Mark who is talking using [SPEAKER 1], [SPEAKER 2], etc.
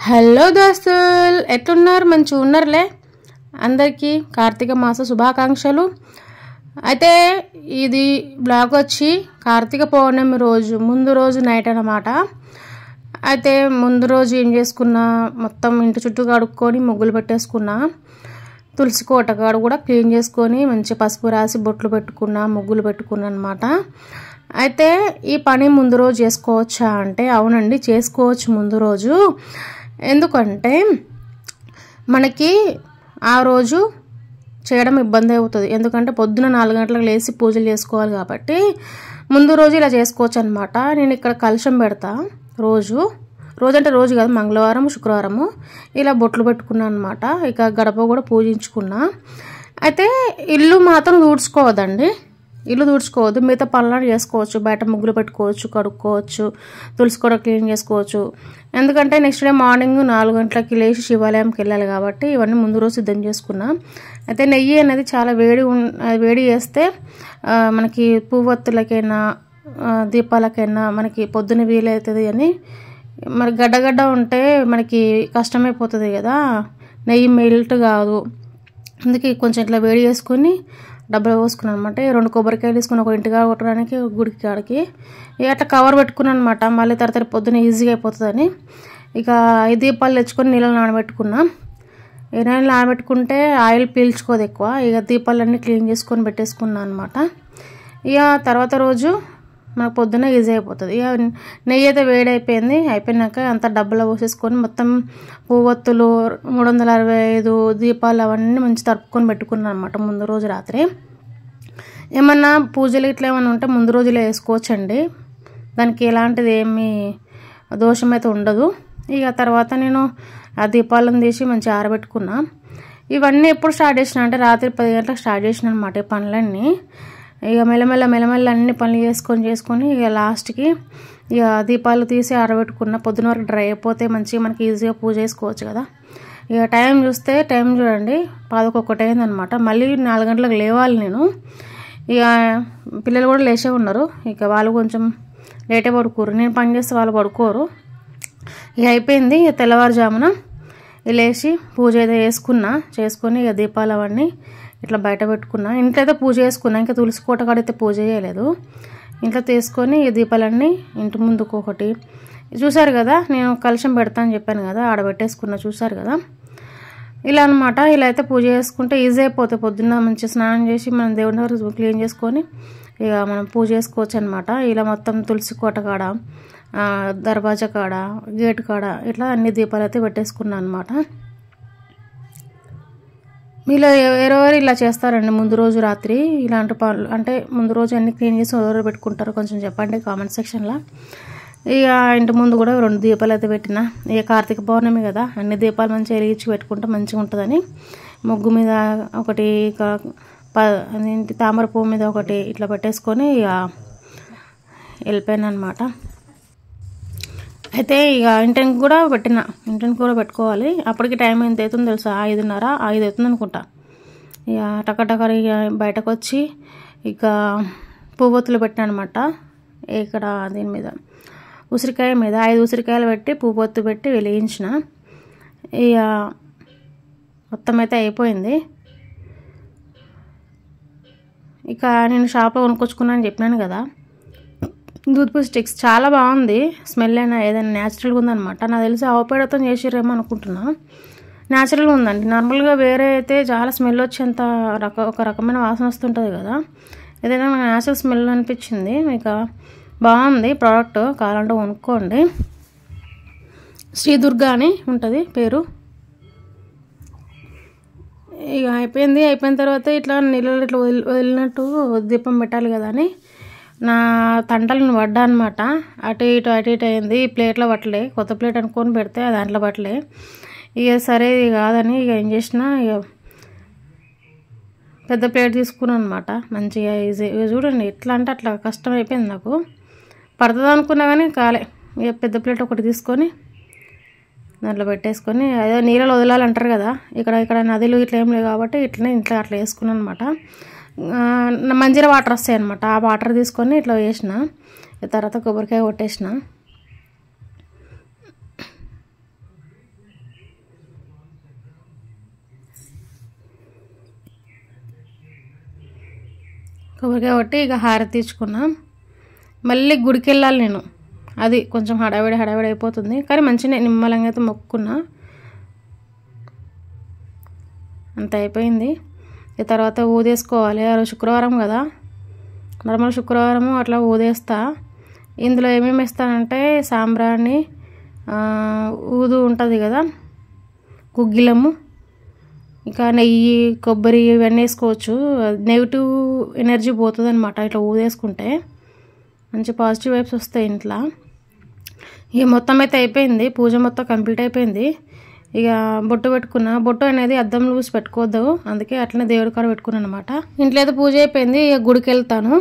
[SPEAKER 1] Hello దోస్తులు, ఎట్లున్నారు? మంచిగా ఉన్నారులే. అందరికీ కార్తీక మాస శుభాకాంక్షలు. అయితే ఇది బ్లాగ్ వచ్చి కార్తీక పౌర్ణమి రోజు ముందు రోజు నైట్ అన్నమాట. అయితే ముందు రోజు ఏం చేసుకున్నా, మొత్తం ఇంటి చుట్టూ కడుక్కొని ముగ్గులు పెట్టేసుకున్నా. తులసి కోట కాడు కూడా క్లీన్ చేసుకొని మంచి పసుపు రాసి బొట్లు పెట్టుకున్నా, ముగ్గులు పెట్టుకున్నా అనమాట. అయితే ఈ పని ముందు రోజు చేసుకోవచ్చా అంటే అవునండి, చేసుకోవచ్చు ముందు రోజు. ఎందుకంటే మనకి ఆ రోజు చేయడం ఇబ్బంది అవుతుంది. ఎందుకంటే పొద్దున 4 గంటలకు లేచి పూజలు చేసుకోవాలి కాబట్టి ముందు రోజు ఇలా చేసుకోవచ్చు అనమాట. నేను ఇక్కడ కలశం పెడతా రోజు అంటే రోజు కాదు, మంగళవారం శుక్రవారము ఇలా బొట్లు పెట్టుకున్నాను అనమాట. ఇక గడప కూడా పూజించుకున్నా. అయితే ఇల్లు మాత్రం తుడుచుకోవద్దండి, ఇల్లు తుడుచుకోవద్దు. మిగతా పనులను చేసుకోవచ్చు, బయట ముగ్గులు పెట్టుకోవచ్చు, కడుక్కోవచ్చు, తులసి కూడా క్లీన్ చేసుకోవచ్చు. ఎందుకంటే నెక్స్ట్ డే మార్నింగ్ 4 గంటలకి లేచి శివాలయంకి వెళ్ళాలి కాబట్టి ఇవన్నీ ముందు రోజు సిద్ధం చేసుకున్నా. అయితే నెయ్యి అనేది చాలా వేడి చేస్తే మనకి పువ్వొత్తులకైనా దీపాలకైనా మనకి పొద్దున వీలవుతుంది అని, మరి గడ్డగడ్డ ఉంటే మనకి కష్టమైపోతుంది కదా, నెయ్యి మెల్ట్ కాదు. అందుకే కొంచెం ఇట్లా వేడి చేసుకొని డబ్బులు పోసుకున్నాను అనమాట. 2 కొబ్బరికాయలు తీసుకుని ఒక ఇంటిగా కొట్టడానికి గుడికి కాడికి అట్లా కవర్ పెట్టుకున్నాను అనమాట. మళ్ళీ తర్వాత పొద్దున్న ఈజీగా అయిపోతుందని ఇక 5 దీపాలు తెచ్చుకొని నీళ్ళు నానబెట్టుకున్నా. నీళ్ళు నానబెట్టుకుంటే ఆయిల్ పీల్చుకోదు ఎక్కువ. ఇక దీపాలన్నీ క్లీన్ చేసుకొని పెట్టేసుకున్నాను అనమాట. ఇక తర్వాత రోజు మనకు పొద్దున్న ఈజీ అయిపోతుంది. ఇక నెయ్యి అయితే వేడైపోయింది. అయిపోయినాక అంతా డబ్బులో పోసేసుకొని మొత్తం పువ్వొత్తులు 365 దీపాలు అవన్నీ మంచి తరుపుకొని పెట్టుకున్నాను అనమాట ముందు రోజు రాత్రి. ఏమన్నా పూజలు ఇట్లా ఏమైనా ఉంటే ముందు రోజులే వేసుకోవచ్చండి, దానికి ఎలాంటిది ఏమీ దోషం అయితే ఉండదు. ఇక తర్వాత నేను ఆ దీపాలను తీసి మంచిగా ఆరబెట్టుకున్నా. ఇవన్నీ ఎప్పుడు స్టార్ట్ చేసిన అంటే రాత్రి 10 గంటలకు స్టార్ట్ చేసిన అనమాట ఈ పనులన్నీ. ఇక మెల్లమెల్ల అన్ని పనులు చేసుకొని ఇక లాస్ట్కి ఇక దీపాలు తీసి ఆరబెట్టుకున్న. పొద్దున వరకు డ్రై అయిపోతే మంచిగా మనకి ఈజీగా పూజ చేసుకోవచ్చు కదా. ఇక టైం చూడండి 11 అయిందనమాట. మళ్ళీ 4 గంటలకు లేవాలి నేను. ఇక పిల్లలు కూడా లేచే ఉన్నారు. ఇక వాళ్ళు కొంచెం లేటే పడుకోరు, నేను పని చేస్తే వాళ్ళు పడుకోరు. ఇక అయిపోయింది. ఇక తెల్లవారుజామున లేచి పూజ అయితే చేసుకొని ఇక దీపాలు అవన్నీ ఇట్లా బయట పెట్టుకున్నా. ఇంట్లో అయితే పూజ చేసుకున్నా, ఇంకా తులసి కోట కాడైతే పూజ చేయలేదు. ఇంట్లో తీసుకొని ఈ దీపాలన్నీ ఇంటి ముందుకు ఒకటి చూసారు కదా, నేను కలశం పెడతాను చెప్పాను కదా, ఆడబెట్టేసుకున్నా చూసారు కదా. ఇలా అనమాట. ఇలా అయితే పూజ చేసుకుంటే ఈజీ అయిపోతుంది. పొద్దున్న మంచిగా స్నానం చేసి మనం దేవుని దగ్గర క్లీన్ చేసుకొని ఇక మనం పూజ చేసుకోవచ్చు అనమాట. ఇలా మొత్తం తులసి కోట కాడ, దర్వాజా కాడ, గేట్ కాడ ఇట్లా అన్ని దీపాలు అయితే పెట్టేసుకున్నాను అనమాట. మీలో ఎవరెవరు ఇలా చేస్తారండి ముందు రోజు రాత్రి ఇలాంటి పనులు? అంటే ముందు రోజు అన్ని క్లీన్ చేసి ఎవరెవరు పెట్టుకుంటారో కొంచెం చెప్పండి కామెంట్ సెక్షన్లో. ఇక ఇంటి ముందు కూడా 2 దీపాలు అయితే పెట్టిన. ఇక కార్తీక పౌర్ణమి కదా, అన్ని దీపాలు మంచిగా వెలిగించి పెట్టుకుంటే మంచిగా ఉంటుందని ముగ్గు మీద ఒకటి, తామర పువ్వు మీద ఒకటి ఇట్లా పెట్టేసుకొని ఇక వెళ్ళిపోయాను అనమాట. అయితే ఇక ఇంటికి కూడా పెట్టుకోవాలి. అప్పటికి టైం ఎంత అవుతుందో తెలుసా? 5:30, 5 అవుతుంది అనుకుంటా. ఇక టకటక ఇక బయటకు వచ్చి ఇక పువ్వొత్తులు పెట్టాను అనమాట. ఇక్కడ దీని మీద ఉసిరికాయ మీద 5 ఉసిరికాయలు పెట్టి పువ్వొత్తు పెట్టి వెలిగించిన. ఇక మొత్తం అయితే అయిపోయింది. ఇక నేను షాప్లో కొనుక్కొచ్చుకున్నాను అని చెప్పినాను కదా, దూద్పూ స్టిక్స్ చాలా బాగుంది. స్మెల్ అయినా ఏదైనా న్యాచురల్గా ఉందనమాట. నాకు తెలిసి ఆవుపేడతో చేసిరేమో అనుకుంటున్నా. న్యాచురల్గా ఉందండి. నార్మల్గా వేరే అయితే చాలా స్మెల్ వచ్చేంత ఒక రకమైన వాసన వస్తుంటుంది కదా, ఏదైనా న్యాచురల్ స్మెల్ అనిపించింది. ఇక బాగుంది ప్రోడక్ట్, కావాలంటే కొనుక్కోండి. శ్రీ దుర్గా అని ఉంటుంది పేరు. ఇక అయిపోయిన తర్వాత ఇట్లా నీళ్ళలో ఇట్లా వదిలినట్టు దీపం పెట్టాలి కదా అని నా తంటలను పడ్డా అనమాట. అటు ఇటు అయింది. ఈ ప్లేట్లో పట్టలే, కొత్త ప్లేట్ అనుకొని పెడితే దాంట్లో పట్టలే. ఇక సరే ఇది కాదని ఇక ఏం చేసిన, ఇక పెద్ద ప్లేట్ తీసుకున్నాను అనమాట. మంచిగా ఈజీ. ఇక చూడండి ఎట్లా అంటే అట్లా కష్టం అయిపోయింది నాకు. పడుతుంది అనుకున్నా కానీ కాలే. ఇక పెద్ద ప్లేట్ ఒకటి తీసుకొని దాంట్లో పెట్టేసుకొని అదే నీళ్ళలో వదలాలంటారు కదా, ఇక్కడ నదులు ఇట్లా ఏం లేవు కాబట్టి ఇట్లనే ఇంట్లో అట్లా వేసుకున్నాను అనమాట. మంజీరా వాటర్ వస్తాయి అనమాట. ఆ వాటర్ తీసుకొని ఇట్లా వేసిన. తర్వాత కొబ్బరికాయ కొట్టేసిన. కొబ్బరికాయ కొట్టి ఇక హారతి ఇచ్చుకున్నా. మళ్ళీ గుడికి వెళ్ళాలి నేను. అది కొంచెం హడావిడి అయిపోతుంది, కానీ మంచిగా నిమ్మలంగా అయితే మొక్కుకున్నా. అంత అయిపోయింది. ఈ తర్వాత ఊదేసుకోవాలి. ఆ రోజు శుక్రవారం కదా, నార్మల్ శుక్రవారము అట్లా ఊదేస్తా. ఇందులో ఏమేమి వేస్తానంటే సాంబ్రాణి, ఊదు ఉంటుంది కదా, గుగ్గిలము, ఇంకా నెయ్యి, కొబ్బరి ఇవన్నీ వేసుకోవచ్చు. నెగిటివ్ ఎనర్జీ పోతుంది అనమాట ఇట్లా ఊదేసుకుంటే. మంచి పాజిటివ్ వైబ్స్ వస్తాయి ఇంట్లో. ఇక మొత్తం అయితే అయిపోయింది, పూజ మొత్తం కంప్లీట్ అయిపోయింది. ఇక బొట్టు పెట్టుకున్నా. బొట్టు అనేది అద్దంలో చూసి పెట్టుకోవద్దు, అందుకే అట్లనే దేవుడి కాడ పెట్టుకున్నాను అనమాట. ఇంట్లో అయితే పూజ అయిపోయింది. ఇక గుడికి వెళ్తాను.